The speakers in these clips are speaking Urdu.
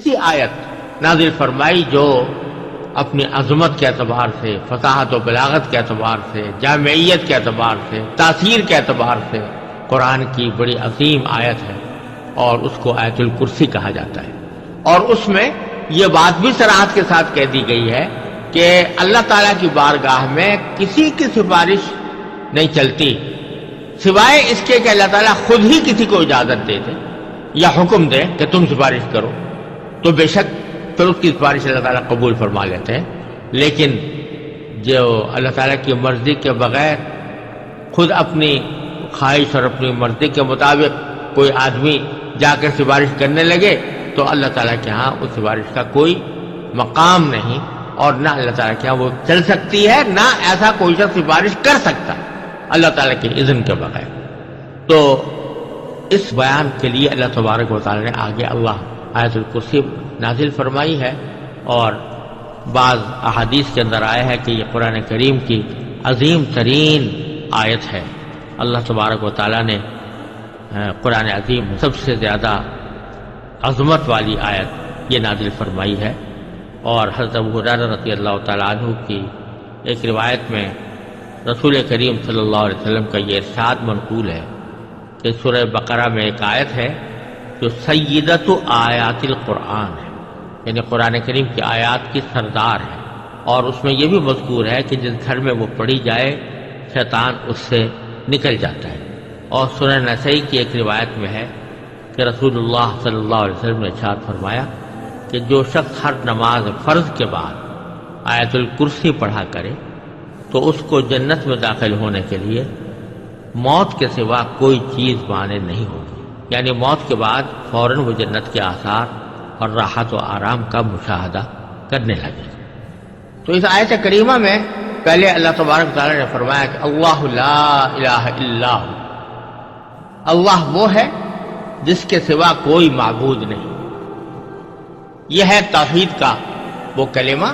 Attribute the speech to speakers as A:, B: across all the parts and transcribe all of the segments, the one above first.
A: ایسی آیت نازل فرمائی جو اپنی عظمت کے اعتبار سے، فصاحت و بلاغت کے اعتبار سے، جامعیت کے اعتبار سے، تاثیر کے اعتبار سے قرآن کی بڑی عظیم آیت ہے، اور اس کو آیت الکرسی کہا جاتا ہے۔ اور اس میں یہ بات بھی صراحت کے ساتھ کہہ دی گئی ہے کہ اللہ تعالیٰ کی بارگاہ میں کسی کی سفارش نہیں چلتی سوائے اس کے کہ اللہ تعالیٰ خود ہی کسی کو اجازت دے دے یا حکم دے کہ تم سفارش کرو، تو بے شک پھر اس کی سفارش اللہ تعالیٰ قبول فرما لیتے ہیں۔ لیکن جو اللہ تعالیٰ کی مرضی کے بغیر خود اپنی خواہش اور اپنی مرضی کے مطابق کوئی آدمی جا کر سفارش کرنے لگے تو اللہ تعالیٰ کے ہاں اس سفارش کا کوئی مقام نہیں، اور نہ اللہ تعالیٰ کے ہاں وہ چل سکتی ہے، نہ ایسا کوئی شخص سفارش کر سکتا اللہ تعالیٰ کے اذن کے بغیر۔ تو اس بیان کے لیے اللہ تبارک و تعالیٰ نے آگے اللہ آیت الکرسی نازل فرمائی ہے، اور بعض احادیث کے اندر آیا ہے کہ یہ قرآن کریم کی عظیم ترین آیت ہے۔ اللہ تبارک و تعالیٰ نے قرآن عظیم سب سے زیادہ عظمت والی آیت یہ نازل فرمائی ہے۔ اور حضرت ابو ہریرہ رضی اللہ تعالیٰ عنہ کی ایک روایت میں رسول کریم صلی اللہ علیہ وسلم کا یہ ارشاد منقول ہے کہ سورہ بقرہ میں ایک آیت ہے جو سیدۃ آیات القرآن ہے، یعنی قرآن کریم کی آیات کی سردار ہے، اور اس میں یہ بھی مذکور ہے کہ جس گھر میں وہ پڑھی جائے شیطان اس سے نکل جاتا ہے۔ اور سنن نسائی کی ایک روایت میں ہے کہ رسول اللہ صلی اللہ علیہ وسلم نے ارشاد فرمایا کہ جو شخص ہر نماز فرض کے بعد آیت الکرسی پڑھا کرے تو اس کو جنت میں داخل ہونے کے لیے موت کے سوا کوئی چیز مانے نہیں ہوگی، یعنی موت کے بعد فوراً وہ جنت کے آثار اور راحت و آرام کا مشاہدہ کرنے لگے۔ تو اس آیت کریمہ میں پہلے اللہ تبارک تعالیٰ نے فرمایا کہ اللہ لا الہ الا ہو، اللہ وہ ہے جس کے سوا کوئی معبود نہیں۔ یہ ہے توحید کا وہ کلمہ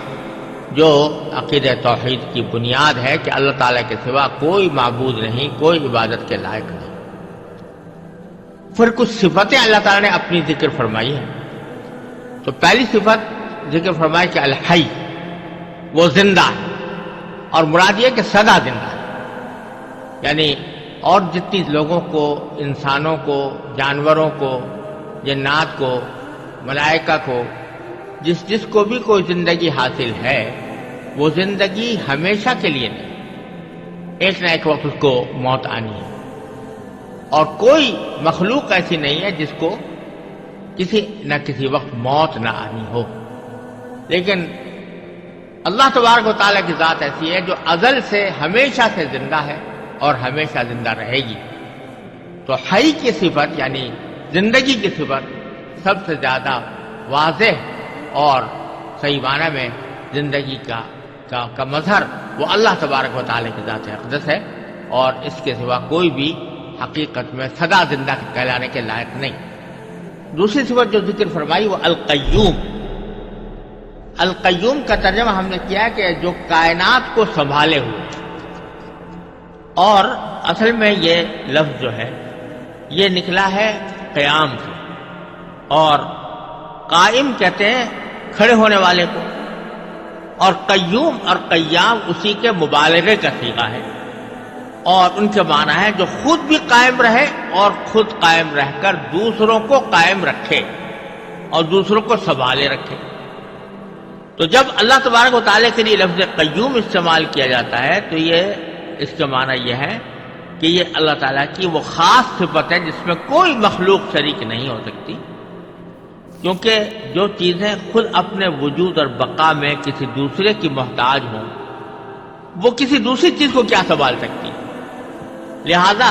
A: جو عقیدہ توحید کی بنیاد ہے کہ اللہ تعالیٰ کے سوا کوئی معبود نہیں، کوئی عبادت کے لائق نہیں۔ پھر کچھ صفتیں اللہ تعالیٰ نے اپنی ذکر فرمائی ہیں۔ تو پہلی صفت ذکر فرمائی کہ الحی، وہ زندہ ہے، اور مراد یہ کہ سدا زندہ ہے، یعنی اور جتنی لوگوں کو، انسانوں کو، جانوروں کو، جنات کو، ملائکہ کو، جس کو بھی کوئی زندگی حاصل ہے وہ زندگی ہمیشہ کے لیے نہیں، ایک نہ ایک وقت اس کو موت آنی ہے، اور کوئی مخلوق ایسی نہیں ہے جس کو کسی نہ کسی وقت موت نہ آنی ہو۔ لیکن اللہ تبارک و تعالیٰ کی ذات ایسی ہے جو ازل سے ہمیشہ سے زندہ ہے اور ہمیشہ زندہ رہے گی۔ تو حی کی صفت یعنی زندگی کی صفت سب سے زیادہ واضح اور صحیح معنی میں زندگی کا مظہر وہ اللہ تبارک و تعالیٰ کی ذات اقدس ہے، اور اس کے سوا کوئی بھی حقیقت میں سدا زندہ کہلانے کے لائق نہیں۔ دوسری صفت جو ذکر فرمائی وہ القیوم۔ القیوم کا ترجمہ ہم نے کیا کہ جو کائنات کو سنبھالے ہوئے، اور اصل میں یہ لفظ جو ہے یہ نکلا ہے قیام سے، اور قائم کہتے ہیں کھڑے ہونے والے کو، اور قیوم اور قیام اسی کے مبالغے کا صیغہ ہے، اور ان کے معنی ہے جو خود بھی قائم رہے اور خود قائم رہ کر دوسروں کو قائم رکھے اور دوسروں کو سنبھالے رکھے۔ تو جب اللہ تبارک و تعالیٰ کے لیے لفظ قیوم استعمال کیا جاتا ہے تو یہ اس کا معنی یہ ہے کہ یہ اللہ تعالیٰ کی وہ خاص صفت ہے جس میں کوئی مخلوق شریک نہیں ہو سکتی، کیونکہ جو چیزیں خود اپنے وجود اور بقا میں کسی دوسرے کی محتاج ہوں وہ کسی دوسری چیز کو کیا سنبھال سکتی۔ لہذا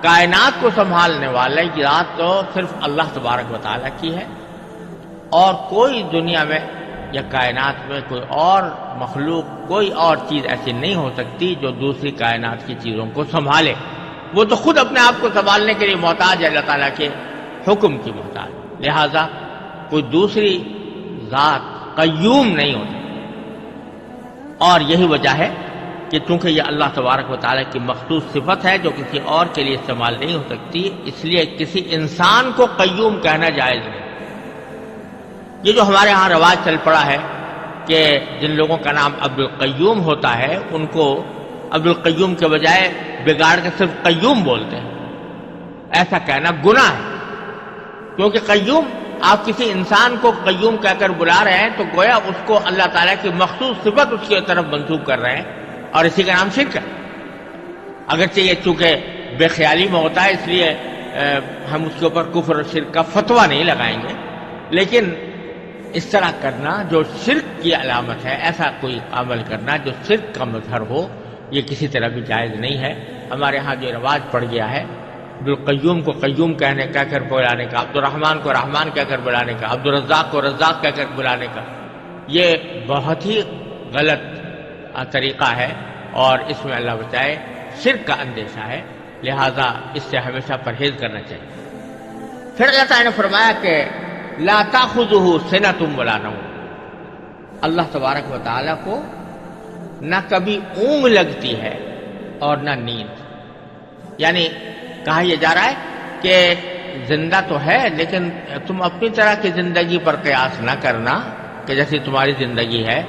A: کائنات کو سنبھالنے والی ذات تو صرف اللہ تبارک و تعالیٰ کی ہے، اور کوئی دنیا میں یا کائنات میں کوئی اور مخلوق، کوئی اور چیز ایسی نہیں ہو سکتی جو دوسری کائنات کی چیزوں کو سنبھالے۔ وہ تو خود اپنے آپ کو سنبھالنے کے لیے محتاج ہے، اللہ تعالیٰ کے حکم کی محتاج، لہذا کوئی دوسری ذات قیوم نہیں ہوتی۔ اور یہی وجہ ہے کہ چونکہ یہ اللہ تبارک و تعالیٰ کی مخصوص صفت ہے جو کسی اور کے لیے استعمال نہیں ہو سکتی، اس لیے کسی انسان کو قیوم کہنا جائز نہیں، یہ جو ہمارے ہاں رواج چل پڑا ہے کہ جن لوگوں کا نام عبد القیوم ہوتا ہے ان کو عبد القیوم کے بجائے بگاڑ کے صرف قیوم بولتے ہیں، ایسا کہنا گناہ ہے، کیونکہ قیوم، آپ کسی انسان کو قیوم کہہ کر بلا رہے ہیں تو گویا اس کو اللہ تعالیٰ کی مخصوص صفت اس کی طرف منسوب کر رہے ہیں، اور اسی کا نام شرک ہے۔ اگرچہ یہ چونکہ بے خیالی میں ہوتا ہے اس لیے ہم اس کے اوپر کفر اور شرک کا فتویٰ نہیں لگائیں گے، لیکن اس طرح کرنا جو شرک کی علامت ہے، ایسا کوئی عمل کرنا جو شرک کا مظہر ہو، یہ کسی طرح بھی جائز نہیں ہے۔ ہمارے ہاں جو رواج پڑ گیا ہے عبدالقیوم کو قیوم کہہ کر بلانے کا، عبد الرحمن کو رحمان کہہ کر بلانے کا، عبد الرزاق کو رزاق کہہ کر بلانے کا، یہ بہت ہی غلط طریقہ ہے اور اس میں اللہ بچائے شرک کا اندیشہ ہے، لہذا اس سے ہمیشہ پرہیز کرنا چاہیے۔ پھر اللہ تعالیٰ نے فرمایا کہ لا تاخذہ سنۃ ولا نوم، اللہ تبارک و تعالیٰ کو نہ کبھی اونگ لگتی ہے اور نہ نیند، یعنی کہا یہ جا رہا ہے کہ زندہ تو ہے لیکن تم اپنی طرح کی زندگی پر قیاس نہ کرنا کہ جیسی تمہاری زندگی ہے،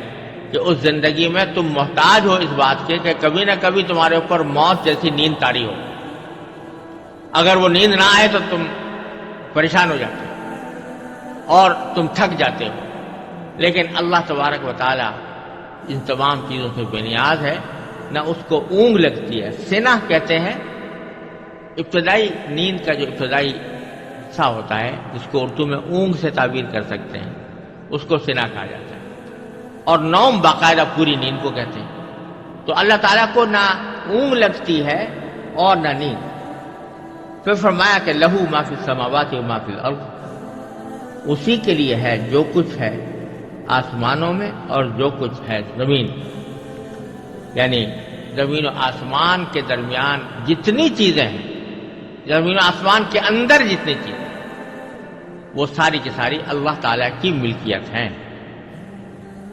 A: کہ اس زندگی میں تم محتاج ہو اس بات کے کہ کبھی نہ کبھی تمہارے اوپر موت جیسی نیند طاری ہو، اگر وہ نیند نہ آئے تو تم پریشان ہو جاتے ہو اور تم تھک جاتے ہو، لیکن اللہ تبارک و تعالیٰ ان تمام چیزوں سے بے نیاز ہے، نہ اس کو اونگ لگتی ہے۔ سنہ کہتے ہیں ابتدائی نیند کا جو ابتدائی حصہ ہوتا ہے جس کو اردو میں اونگ سے تعبیر کر سکتے ہیں، اس کو سنہ کہا جاتا ہے، اور نوم باقاعدہ پوری نیند کو کہتے ہیں۔ تو اللہ تعالیٰ کو نہ اونگ لگتی ہے اور نہ نیند۔ پھر فرمایا کہ لہو ما فی السماوات و ما فی الارض، اسی کے لیے ہے جو کچھ ہے آسمانوں میں اور جو کچھ ہے زمین، یعنی زمین و آسمان کے درمیان جتنی چیزیں ہیں، زمین و آسمان کے اندر جتنی چیزیں، وہ ساری کی ساری اللہ تعالیٰ کی ملکیت ہیں،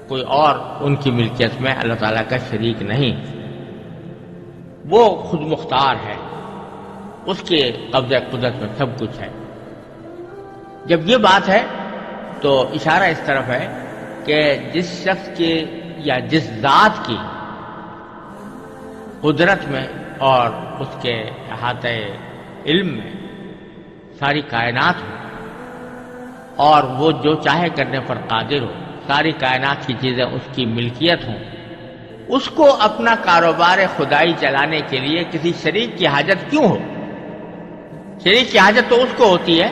A: کوئی اور ان کی ملکیت میں اللہ تعالیٰ کا شریک نہیں، وہ خود مختار ہے، اس کے قبضہ قدرت میں سب کچھ ہے۔ جب یہ بات ہے تو اشارہ اس طرف ہے کہ جس شخص کی یا جس ذات کی قدرت میں اور اس کے احاطہ علم میں ساری کائنات ہو اور وہ جو چاہے کرنے پر قادر ہو، ساری کائنات کی چیزیں اس کی ملکیت ہوں، اس کو اپنا کاروبار خدائی چلانے کے لیے کسی شریک کی حاجت کیوں ہو؟ شریک کی حاجت تو اس کو ہوتی ہے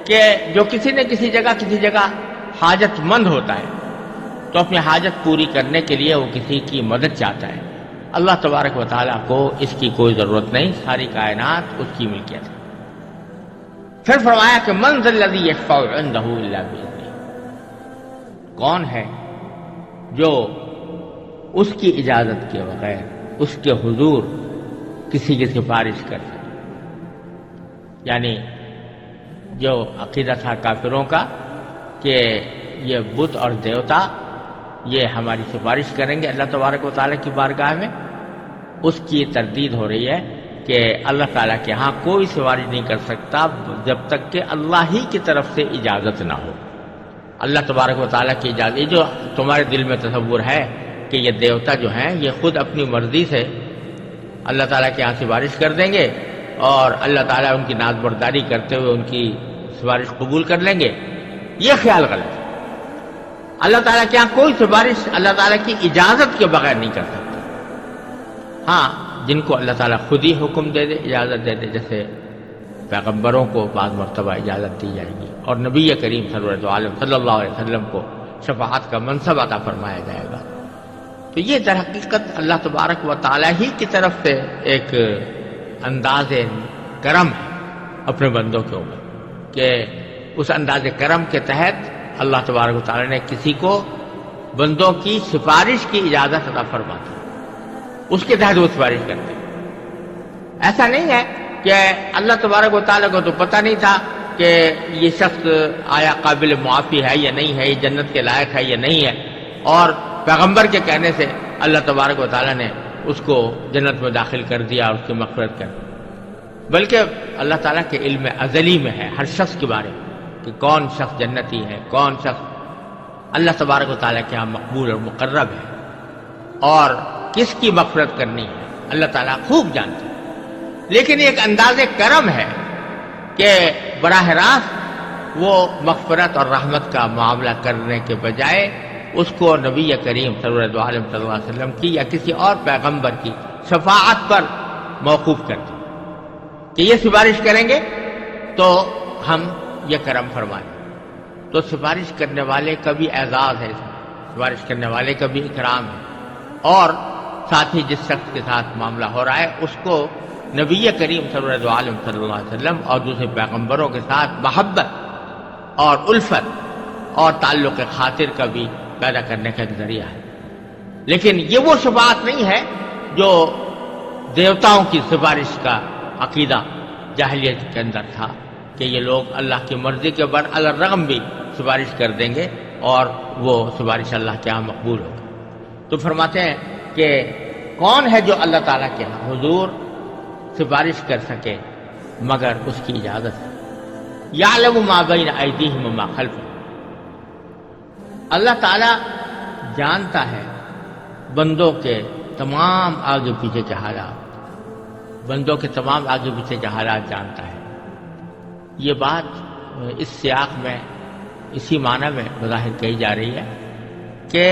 A: کہ جو کسی نہ کسی جگہ حاجت مند ہوتا ہے تو اپنی حاجت پوری کرنے کے لیے وہ کسی کی مدد چاہتا ہے۔ اللہ تبارک و تعالیٰ کو اس کی کوئی ضرورت نہیں، ساری کائنات اس کی ملکیت ہے۔ پھر فرمایا کہ من ذا الذی یشفع عندہ الا بإذنہ، کون ہے جو اس کی اجازت کے بغیر اس کے حضور کسی کی سفارش کر سکے؟ یعنی جو عقیدہ تھا کافروں کا کہ یہ بت اور دیوتا یہ ہماری سفارش کریں گے اللہ تبارک و تعالیٰ کی بارگاہ میں، اس کی تردید ہو رہی ہے کہ اللہ تعالیٰ کے ہاں کوئی سفارش نہیں کر سکتا جب تک کہ اللہ ہی کی طرف سے اجازت نہ ہو۔ اللہ تبارک و تعالیٰ کی اجازت، یہ جو تمہارے دل میں تصور ہے کہ یہ دیوتا جو ہیں یہ خود اپنی مرضی سے اللہ تعالیٰ کے ہاں سفارش کر دیں گے اور اللہ تعالیٰ ان کی ناز برداری کرتے ہوئے ان کی سفارش قبول کر لیں گے، یہ خیال غلط ہے۔ اللہ تعالیٰ کے ہاں کوئی سفارش اللہ تعالیٰ کی اجازت کے بغیر نہیں کر سکتا۔ ہاں جن کو اللہ تعالیٰ خود ہی حکم دے دے، اجازت دے دے، جیسے پیغمبروں کو بعض مرتبہ اجازت دی جائے گی اور نبی کریم صلی اللہ علیہ وسلم کو شفاعت کا منصب عطا فرمایا جائے گا، تو یہ در حقیقت اللہ تبارک و تعالیٰ ہی کی طرف سے ایک انداز کرم ہے اپنے بندوں کے اوپر، کہ اس انداز کرم کے تحت اللہ تبارک و تعالیٰ نے کسی کو بندوں کی سفارش کی اجازت عطا فرماتی، اس کے تحت وہ سفارش کرتے ہیں۔ ایسا نہیں ہے کہ اللہ تبارک و تعالیٰ کو تو پتہ نہیں تھا کہ یہ شخص آیا قابل معافی ہے یا نہیں ہے، یہ جنت کے لائق ہے یا نہیں ہے، اور پیغمبر کے کہنے سے اللہ تبارک و تعالیٰ نے اس کو جنت میں داخل کر دیا اور اس کی مغفرت کر دی، بلکہ اللہ تعالیٰ کے علم ازلی میں ہے ہر شخص کے بارے میں کہ کون شخص جنتی ہے، کون شخص اللہ تبارک و تعالیٰ کے یہاں مقبول اور مقرب ہے، اور کس کی مغفرت کرنی ہے اللہ تعالیٰ خوب جانتا ہے۔ لیکن ایک انداز کرم ہے کہ براہ راست وہ مغفرت اور رحمت کا معاملہ کرنے کے بجائے اس کو نبی کریم صلی اللہ علیہ وسلم کی یا کسی اور پیغمبر کی شفاعت پر موقوف کر دی کہ یہ سفارش کریں گے تو ہم یہ کرم فرمائیں۔ تو سفارش کرنے والے کا بھی اعزاز ہے، سفارش کرنے والے کا بھی اکرام ہے، اور ساتھ ہی جس شخص کے ساتھ معاملہ ہو رہا ہے اس کو نبی کریم صلی اللہ علیہ وسلم اور دوسرے پیغمبروں کے ساتھ محبت اور الفت اور تعلق خاطر کا بھی پیدا کرنے کا ایک ذریعہ ہے۔ لیکن یہ وہ شفاعت نہیں ہے جو دیوتاؤں کی سفارش کا عقیدہ جاہلیت کے اندر تھا کہ یہ لوگ اللہ کی مرضی کے برالرغم بھی سفارش کر دیں گے اور وہ سفارش اللہ کے یہاں مقبول ہوگی۔ تو فرماتے ہیں کہ کون ہے جو اللہ تعالیٰ کے یہاں حضور سفارش کر سکے مگر اس کی اجازت سے۔ یعلم ما بین ایدیہم وما خلفہم، اللہ تعالیٰ جانتا ہے بندوں کے تمام آگے پیچھے کے حالات، بندوں کے تمام آگے پیچھے کے حالات جانتا ہے۔ یہ بات اس سیاق میں اسی معنی میں بظاہر کہی جا رہی ہے کہ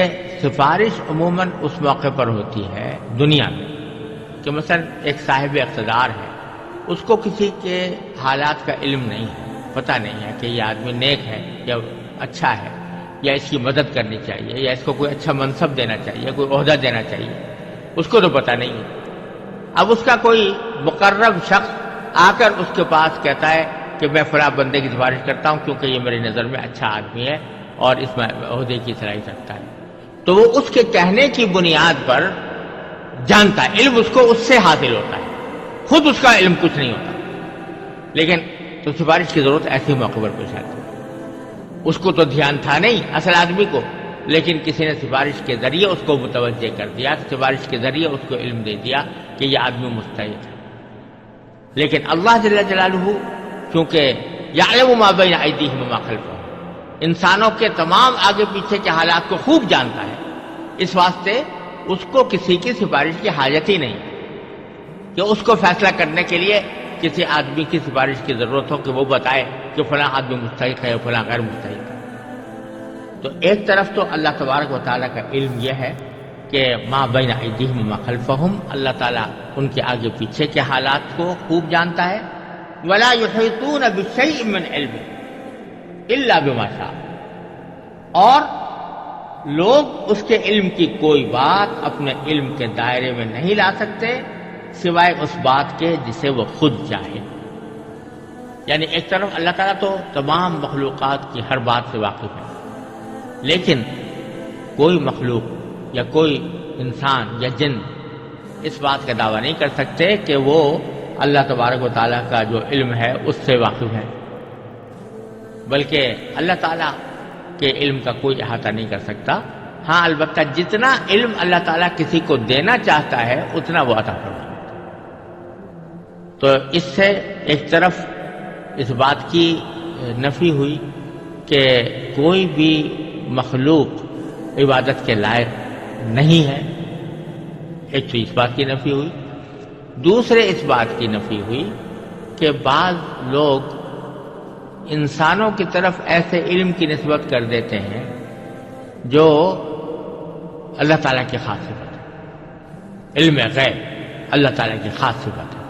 A: سفارش عموماً اس موقع پر ہوتی ہے دنیا میں کہ مثلا ایک صاحب اقتدار ہے، اس کو کسی کے حالات کا علم نہیں ہے، پتہ نہیں ہے کہ یہ آدمی نیک ہے یا اچھا ہے یا اس کی مدد کرنی چاہیے یا اس کو کوئی اچھا منصب دینا چاہیے، کوئی عہدہ دینا چاہیے، اس کو تو پتہ نہیں ہے۔ اب اس کا کوئی مقرب شخص آ کر اس کے پاس کہتا ہے کہ میں فلاں بندے کی سفارش کرتا ہوں کیونکہ یہ میری نظر میں اچھا آدمی ہے اور اس میں عہدے کی صلاحیت رکھتا ہے، تو وہ اس کے کہنے کی بنیاد پر جانتا ہے، علم اس کو اس سے حاصل ہوتا ہے، خود اس کا علم کچھ نہیں ہوتا۔ لیکن تو سفارش کی ضرورت ایسے موقع پر پیش آتی ہے، اس کو تو دھیان تھا نہیں اصل آدمی کو، لیکن کسی نے سفارش کے ذریعے اس کو متوجہ کر دیا، سفارش کے ذریعے اس کو علم دے دیا کہ یہ آدمی مستحق ہے۔ لیکن اللہ جل جلالہ کیونکہ یعلم ما بین ایدیہم وما خلفہم، انسانوں کے تمام آگے پیچھے کے حالات کو خوب جانتا ہے، اس واسطے اس کو کسی کی سفارش کی حاجت ہی نہیں کہ اس کو فیصلہ کرنے کے لیے کسی آدمی کی سفارش کی ضرورت ہو کہ وہ بتائے کہ فلاں آدمی مستحق ہے فلاں غیر مستحق ہے۔ تو ایک طرف تو اللہ تبارک و تعالیٰ کا علم یہ ہے کہ ما بین ایدیہم وما خلفہم، اللہ تعالیٰ ان کے آگے پیچھے کے حالات کو خوب جانتا ہے۔ ولا یحیطون بشیء من علمہ الا بما شاء، اور لوگ اس کے علم کی کوئی بات اپنے علم کے دائرے میں نہیں لا سکتے سوائے اس بات کے جسے وہ خود چاہے۔ یعنی ایک طرف اللہ تعالیٰ تو تمام مخلوقات کی ہر بات سے واقف ہے، لیکن کوئی مخلوق یا کوئی انسان یا جن اس بات کا دعویٰ نہیں کر سکتے کہ وہ اللہ تبارک و تعالیٰ کا جو علم ہے اس سے واقف ہے، بلکہ اللہ تعالیٰ کے علم کا کوئی احاطہ نہیں کر سکتا۔ ہاں البتہ جتنا علم اللہ تعالیٰ کسی کو دینا چاہتا ہے اتنا وہ عطا فرماتا ہے۔ تو اس سے ایک طرف اس بات کی نفی ہوئی کہ کوئی بھی مخلوق عبادت کے لائق نہیں ہے، ایک تو اس بات کی نفی ہوئی، دوسرے اس بات کی نفی ہوئی کہ بعض لوگ انسانوں کی طرف ایسے علم کی نسبت کر دیتے ہیں جو اللہ تعالیٰ کی خاص صفت ہے، علم غیب اللہ تعالیٰ کی خاص صفت ہے،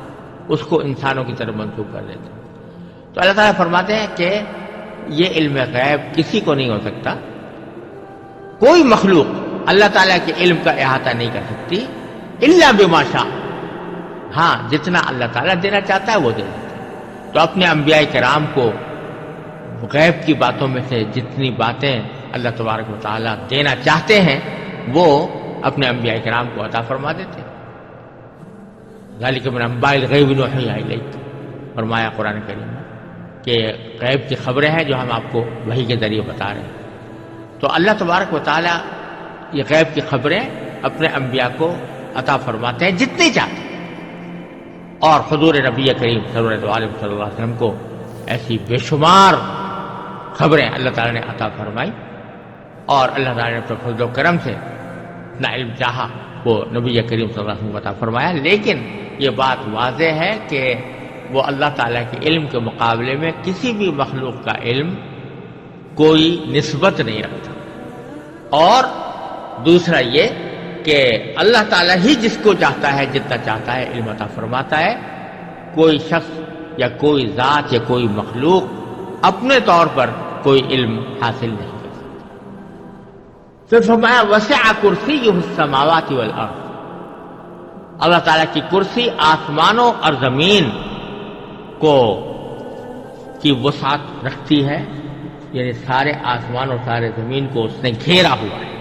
A: اس کو انسانوں کی طرف منسوخ کر دیتے ہیں۔ تو اللہ تعالیٰ فرماتے ہیں کہ یہ علم غیب کسی کو نہیں ہو سکتا، کوئی مخلوق اللہ تعالیٰ کے علم کا احاطہ نہیں کر سکتی الا بما شاء، ہاں جتنا اللہ تعالیٰ دینا چاہتا ہے وہ دے دیتا ہے۔ تو اپنے انبیاء کرام کو غیب کی باتوں میں سے جتنی باتیں اللہ تبارک و تعالیٰ دینا چاہتے ہیں وہ اپنے انبیاء کرام کو عطا فرما دیتے ہیں۔ ذالک من انباء الغیب نوحیہ الیک، فرمایا قرآن کریم میں کہ غیب کی خبریں ہیں جو ہم آپ کو وحی کے ذریعے بتا رہے ہیں۔ تو اللہ تبارک و تعالیٰ یہ غیب کی خبریں اپنے انبیاء کو عطا فرماتے ہیں جتنی چاہتے ہیں، اور حضور نبی کریم صلی اللہ علیہ وسلم کو ایسی بے شمار خبریں اللہ تعالیٰ نے عطا فرمائی اور اللہ تعالیٰ نے اپنے فضل و کرم سے نہ علم چاہا وہ نبی کریم صلی اللہ علیہ وسلم عطا فرمایا، لیکن یہ بات واضح ہے کہ وہ اللہ تعالیٰ کے علم کے مقابلے میں کسی بھی مخلوق کا علم کوئی نسبت نہیں رکھتا۔ اور دوسرا یہ کہ اللہ تعالیٰ ہی جس کو چاہتا ہے جتنا چاہتا ہے علم عطا فرماتا ہے، کوئی شخص یا کوئی ذات یا کوئی مخلوق اپنے طور پر کوئی علم حاصل نہیں کر سکتا۔ پھر فرمایا وسع کرسیہ السماوات والارض، اللہ تعالیٰ کی کرسی آسمانوں اور زمین کی وسعت رکھتی ہے، یعنی سارے آسمان اور سارے زمین کو اس نے گھیرا ہوا ہے۔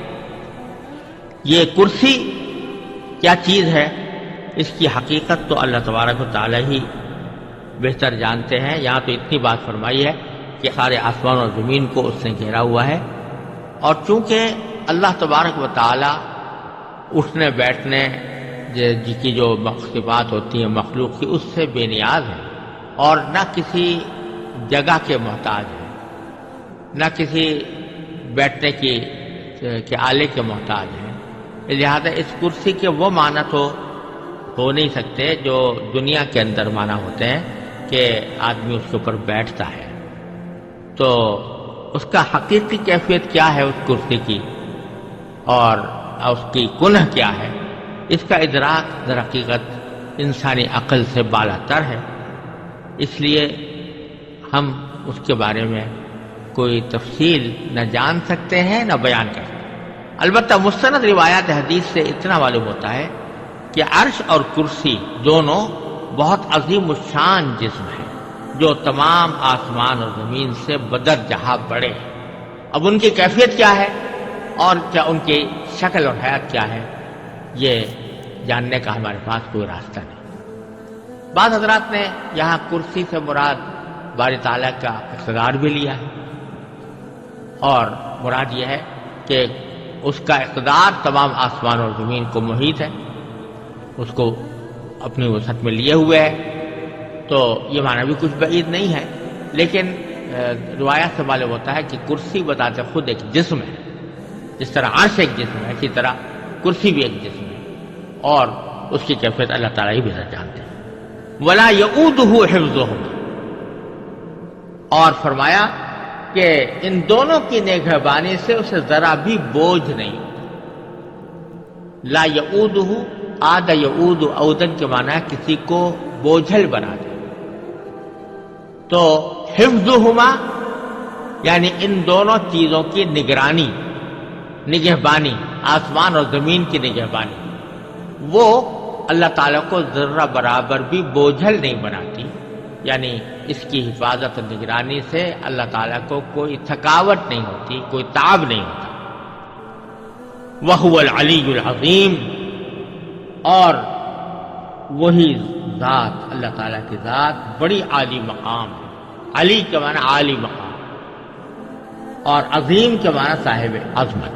A: یہ کرسی کیا چیز ہے، اس کی حقیقت تو اللہ تبارک و تعالیٰ ہی بہتر جانتے ہیں۔ یہاں تو اتنی بات فرمائی ہے کہ سارے آسمان اور زمین کو اس نے گھیرا ہوا ہے، اور چونکہ اللہ تبارک و تعالیٰ اٹھنے بیٹھنے کی جو صفات ہوتی ہیں مخلوق کی، اس سے بے نیاز ہے، اور نہ کسی جگہ کے محتاج ہے، نہ کسی بیٹھنے کے آلے کے محتاج ہے۔ لہذا اس کرسی کے وہ معنی تو ہو نہیں سکتے جو دنیا کے اندر معنی ہوتے ہیں کہ آدمی اس کے اوپر بیٹھتا ہے۔ تو اس کا حقیقی کیفیت کیا ہے اس کرسی کی، اور اس کی کنہ کیا ہے، اس کا ادراک در حقیقت انسانی عقل سے بالا تر ہے، اس لیے ہم اس کے بارے میں کوئی تفصیل نہ جان سکتے ہیں نہ بیان کر سکتے۔ البتہ مستند روایات حدیث سے اتنا معلوم ہوتا ہے کہ عرش اور کرسی دونوں بہت عظیم الشان جسم ہیں، جو تمام آسمان اور زمین سے بدرجہ بڑے ہیں۔ اب ان کی کیفیت کیا ہے اور کیا ان کی شکل اور حیات کیا ہے، یہ جاننے کا ہمارے پاس کوئی راستہ نہیں۔ بعض حضرات نے یہاں کرسی سے مراد باری تعالیٰ کا اقتدار بھی لیا ہے، اور مراد یہ ہے کہ اس کا اقتدار تمام آسمان اور زمین کو محیط ہے، اس کو اپنی وسعت میں لیے ہوئے ہے، تو یہ معنی بھی کچھ بعید نہیں ہے۔ لیکن روایات سے معلوم ہوتا ہے کہ کرسی بذات خود ایک جسم ہے، جس طرح عرش ایک جسم ہے اسی طرح کرسی بھی ایک جسم ہے، اور اس کی کیفیت اللہ تعالیٰ ہی بہتر جانتے ہیں۔ وَلَا يَئُودُهُ حِفْظُهُمَا، اور فرمایا کہ ان دونوں کی نگہبانی سے اسے ذرا بھی بوجھ نہیں۔ لا يَئُودُهُ، عاد يَئُودُ، عودن کے معنی ہے کسی کو بوجھل بنا دے، تو حفظہما یعنی ان دونوں چیزوں کی نگرانی، نگہبانی، آسمان اور زمین کی نگہبانی، وہ اللہ تعالیٰ کو ذرہ برابر بھی بوجھل نہیں بناتی، یعنی اس کی حفاظت اور نگرانی سے اللہ تعالیٰ کو کوئی تھکاوٹ نہیں ہوتی، کوئی تعب نہیں ہوتا۔ وَهُوَ الْعَلِيُّ الْعَظِيمُ، اور وہی ذات، اللہ تعالیٰ کی ذات بڑی عالی مقام ہے۔ علی کے معنی عالی مقام، اور عظیم کے معنی صاحب عظمت۔